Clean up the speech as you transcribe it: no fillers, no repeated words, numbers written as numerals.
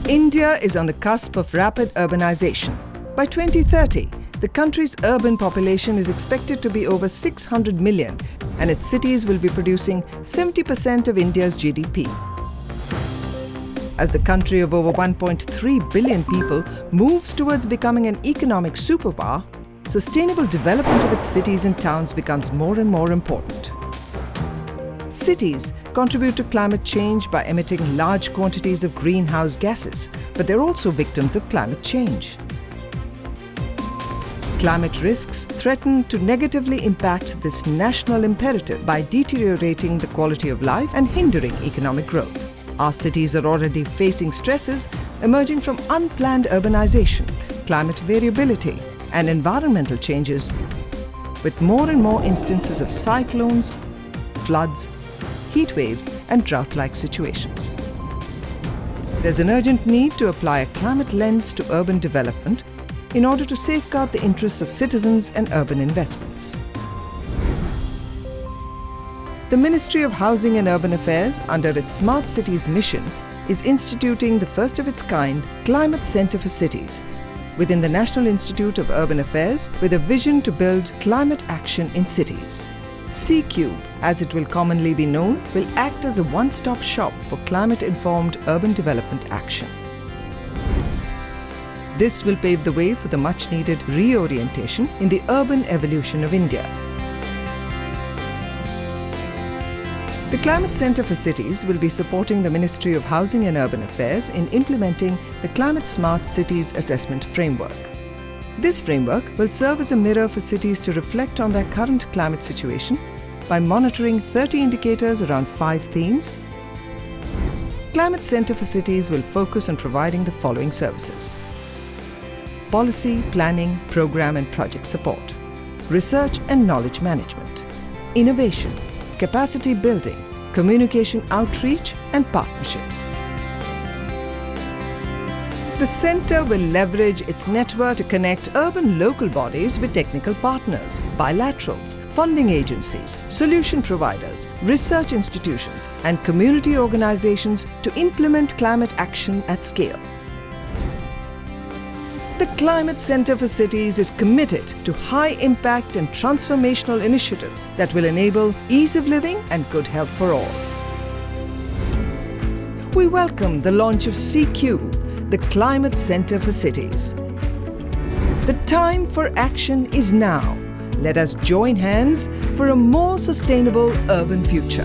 India is on the cusp of rapid urbanization. By 2030, the country's urban population is expected to be over 600 million, and its cities will be producing 70% of India's GDP. As the country of over 1.3 billion people moves towards becoming an economic superpower, sustainable development of its cities and towns becomes more and more important. Cities contribute to climate change by emitting large quantities of greenhouse gases, but they're also victims of climate change. Climate risks threaten to negatively impact this national imperative by deteriorating the quality of life and hindering economic growth. Our cities are already facing stresses emerging from unplanned urbanization, climate variability, and environmental changes, with more and more instances of cyclones, floods, heat waves, and drought-like situations. There's an urgent need to apply a climate lens to urban development in order to safeguard the interests of citizens and urban investments. The Ministry of Housing and Urban Affairs, under its Smart Cities mission, is instituting the first of its kind Climate Centre for Cities within the National Institute of Urban Affairs, with a vision to build climate action in cities. C-Cube, as it will commonly be known, will act as a one-stop shop for climate-informed urban development action. This will pave the way for the much-needed reorientation in the urban evolution of India. The Climate Centre for Cities will be supporting the Ministry of Housing and Urban Affairs in implementing the Climate Smart Cities Assessment Framework. This framework will serve as a mirror for cities to reflect on their current climate situation by monitoring 30 indicators around 5 themes. Climate Centre for Cities will focus on providing the following services: policy, planning, program and project support, research and knowledge management, innovation, capacity building, communication outreach and partnerships. The centre will leverage its network to connect urban local bodies with technical partners, bilaterals, funding agencies, solution providers, research institutions and community organizations to implement climate action at scale. The Climate Centre for Cities is committed to high-impact and transformational initiatives that will enable ease of living and good health for all. We welcome the launch of C-Cube, the Climate Centre for Cities. The time for action is now. Let us join hands for a more sustainable urban future.